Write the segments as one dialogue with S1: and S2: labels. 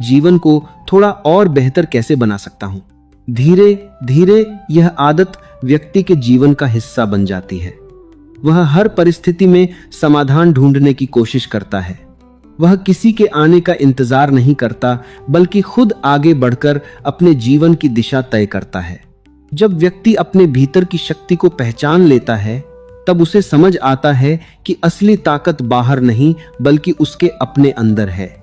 S1: जीवन को थोड़ा और बेहतर कैसे बना सकता हूं। धीरे धीरे यह आदत व्यक्ति के जीवन का हिस्सा बन जाती है। वह हर परिस्थिति में समाधान ढूंढने की कोशिश करता है। वह किसी के आने का इंतजार नहीं करता, बल्कि खुद आगे बढ़कर अपने जीवन की दिशा तय करता है। जब व्यक्ति अपने भीतर की शक्ति को पहचान लेता है, तब उसे समझ आता है कि असली ताकत बाहर नहीं बल्कि उसके अपने अंदर है,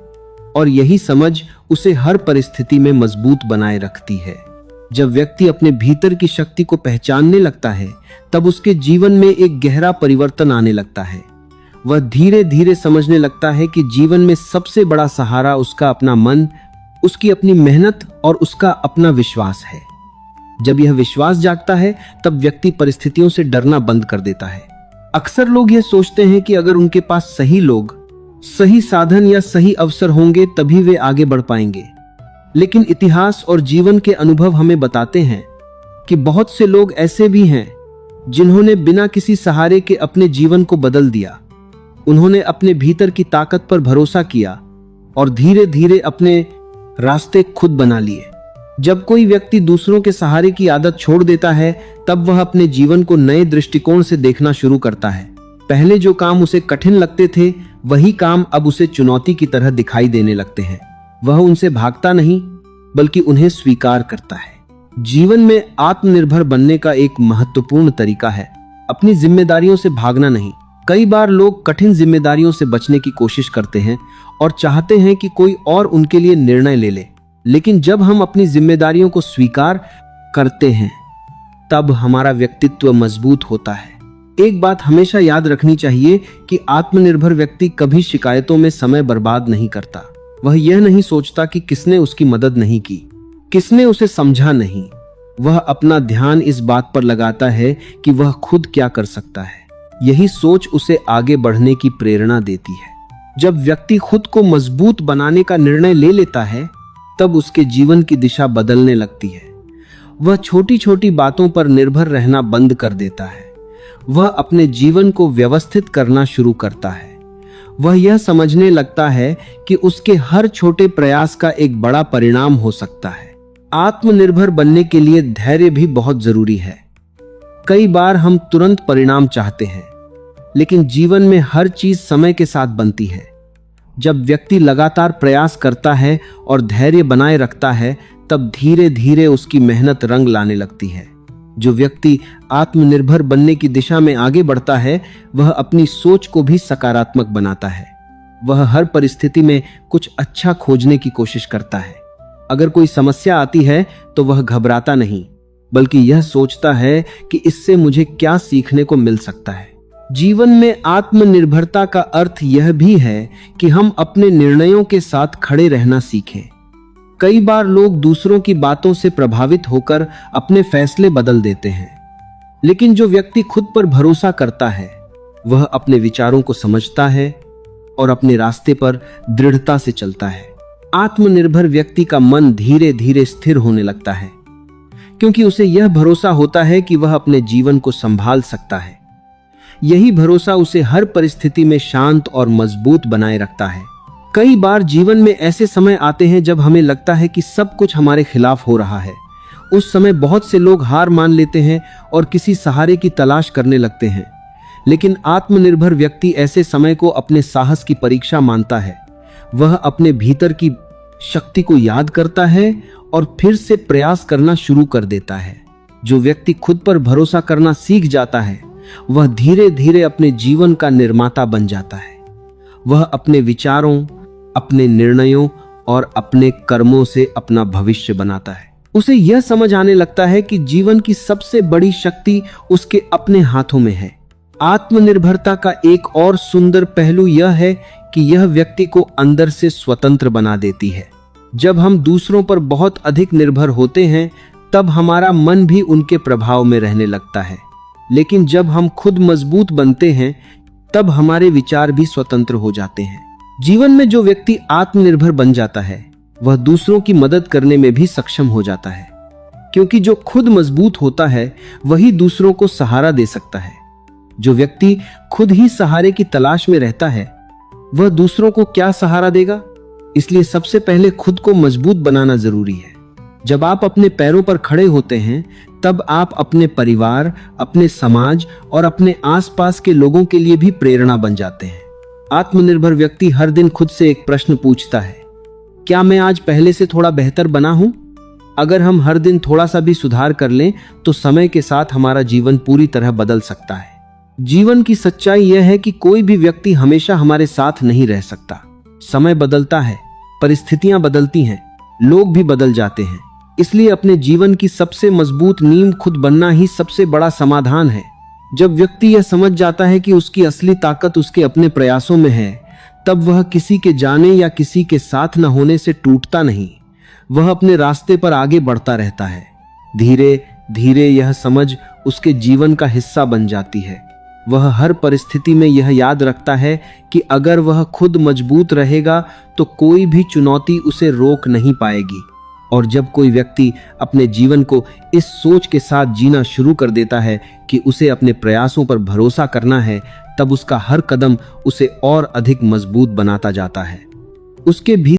S1: और यही समझ उसे हर परिस्थिति में मजबूत बनाए रखती है। जब व्यक्ति अपने भीतर की शक्ति को पहचानने लगता है, तब उसके जीवन में एक गहरा परिवर्तन आने लगता है। वह धीरे धीरे समझने लगता है कि जीवन में सबसे बड़ा सहारा उसका अपना मन, उसकी अपनी मेहनत और उसका अपना विश्वास है। जब यह विश्वास जागता है, तब व्यक्ति परिस्थितियों से डरना बंद कर देता है। अक्सर लोग यह सोचते हैं कि अगर उनके पास सही लोग, सही साधन या सही अवसर होंगे तभी वे आगे बढ़ पाएंगे। लेकिन इतिहास और जीवन के अनुभव हमें बताते हैं कि बहुत से लोग ऐसे भी हैं जिन्होंने बिना किसी सहारे के अपने जीवन को बदल दिया। उन्होंने अपने भीतर की ताकत पर भरोसा किया और धीरे धीरे अपने रास्ते खुद बना लिए। जब कोई व्यक्ति दूसरों के सहारे की आदत छोड़ देता है, तब वह अपने जीवन को नए दृष्टिकोण से देखना शुरू करता है। पहले जो काम उसे कठिन लगते थे, वही काम अब उसे चुनौती की तरह दिखाई देने लगते हैं। वह उनसे भागता नहीं, बल्कि उन्हें स्वीकार करता है। जीवन में आत्मनिर्भर बनने का एक महत्वपूर्ण तरीका है अपनी जिम्मेदारियों से भागना नहीं। कई बार लोग कठिन जिम्मेदारियों से बचने की कोशिश करते हैं और चाहते हैं कि कोई और उनके लिए निर्णय ले ले। लेकिन जब हम अपनी जिम्मेदारियों को स्वीकार करते हैं, तब हमारा व्यक्तित्व मजबूत होता है। एक बात हमेशा याद रखनी चाहिए कि आत्मनिर्भर व्यक्ति कभी शिकायतों में समय बर्बाद नहीं करता। वह यह नहीं सोचता कि किसने उसकी मदद नहीं की, किसने उसे समझा नहीं। वह अपना ध्यान इस बात पर लगाता है कि वह खुद क्या कर सकता है। यही सोच उसे आगे बढ़ने की प्रेरणा देती है। जब व्यक्ति खुद को मजबूत बनाने का निर्णय ले लेता है, तब उसके जीवन की दिशा बदलने लगती है। वह छोटी छोटी बातों पर निर्भर रहना बंद कर देता है। वह अपने जीवन को व्यवस्थित करना शुरू करता है। वह यह समझने लगता है कि उसके हर छोटे प्रयास का एक बड़ा परिणाम हो सकता है। आत्मनिर्भर बनने के लिए धैर्य भी बहुत जरूरी है। कई बार हम तुरंत परिणाम चाहते हैं, लेकिन जीवन में हर चीज समय के साथ बनती है। जब व्यक्ति लगातार प्रयास करता है और धैर्य बनाए रखता है, तब धीरे धीरे उसकी मेहनत रंग लाने लगती है। जो व्यक्ति आत्मनिर्भर बनने की दिशा में आगे बढ़ता है, वह अपनी सोच को भी सकारात्मक बनाता है। वह हर परिस्थिति में कुछ अच्छा खोजने की कोशिश करता है। अगर कोई समस्या आती है, तो वह घबराता नहीं, बल्कि यह सोचता है कि इससे मुझे क्या सीखने को मिल सकता है। जीवन में आत्मनिर्भरता का अर्थ यह भी है कि हम अपने निर्णयों के साथ खड़े रहना सीखें। कई बार लोग दूसरों की बातों से प्रभावित होकर अपने फैसले बदल देते हैं, लेकिन जो व्यक्ति खुद पर भरोसा करता है, वह अपने विचारों को समझता है और अपने रास्ते पर दृढ़ता से चलता है। आत्मनिर्भर व्यक्ति का मन धीरे धीरे स्थिर होने लगता है, क्योंकि उसे यह भरोसा होता है कि वह अपने जीवन को संभाल सकता है। यही भरोसा उसे हर परिस्थिति में शांत और मजबूत बनाए रखता है। कई बार जीवन में ऐसे समय आते हैं जब हमें लगता है कि सब कुछ हमारे खिलाफ हो रहा है। उस समय बहुत से लोग हार मान लेते हैं और किसी सहारे की तलाश करने लगते हैं। लेकिन आत्मनिर्भर व्यक्ति ऐसे समय को अपने साहस की परीक्षा मानता है। वह अपने भीतर की शक्ति को याद करता है और फिर से प्रयास करना शुरू कर देता है। जो व्यक्ति खुद पर भरोसा करना सीख जाता है, वह धीरे धीरे अपने जीवन का निर्माता बन जाता है। वह अपने विचारों, अपने निर्णयों और अपने कर्मों से अपना भविष्य बनाता है। उसे यह समझ आने लगता है कि जीवन की सबसे बड़ी शक्ति उसके अपने हाथों में है। आत्मनिर्भरता का एक और सुंदर पहलू यह है कि यह व्यक्ति को अंदर से स्वतंत्र बना देती है। जब हम दूसरों पर बहुत अधिक निर्भर होते हैं, तब हमारा मन भी उनके प्रभाव में रहने लगता है। लेकिन जब हम खुद मजबूत बनते हैं, तब हमारे विचार भी स्वतंत्र हो जाते हैं। जीवन में जो व्यक्ति आत्मनिर्भर बन जाता है, वह दूसरों की मदद करने में भी सक्षम हो जाता है, क्योंकि जो खुद मजबूत होता है, वही दूसरों को सहारा दे सकता है। जो व्यक्ति खुद ही सहारे की तलाश में रहता है, वह दूसरों को क्या सहारा देगा? इसलिए सबसे पहले खुद को मजबूत बनाना जरूरी है। जब आप अपने पैरों पर खड़े होते हैं तब आप अपने परिवार, अपने समाज और अपने आसपास के लोगों के लिए भी प्रेरणा बन जाते हैं। आत्मनिर्भर व्यक्ति हर दिन खुद से एक प्रश्न पूछता है, क्या मैं आज पहले से थोड़ा बेहतर बना हूं? अगर हम हर दिन थोड़ा सा भी सुधार कर लें तो समय के साथ हमारा जीवन पूरी तरह बदल सकता है। जीवन की सच्चाई यह है कि कोई भी व्यक्ति हमेशा हमारे साथ नहीं रह सकता। समय बदलता है, परिस्थितियां बदलती हैं, लोग भी बदल जाते हैं। इसलिए अपने जीवन की सबसे मजबूत नींव खुद बनना ही सबसे बड़ा समाधान है। जब व्यक्ति यह समझ जाता है कि उसकी असली ताकत उसके अपने प्रयासों में है, तब वह किसी के जाने या किसी के साथ न होने से टूटता नहीं, वह अपने रास्ते पर आगे बढ़ता रहता है। धीरे धीरे यह समझ उसके जीवन का हिस्सा बन जाती है। वह हर परिस्थिति में यह याद रखता है कि अगर वह खुद मजबूत रहेगा तो कोई भी चुनौती उसे रोक नहीं पाएगी। और जब कोई व्यक्ति अपने जीवन को इस सोच के साथ जीना शुरू कर देता है कि उसे अपने प्रयासों पर भरोसा करना है, तब उसका हर कदम उसे और अधिक मजबूत बनाता जाता है। उसके भी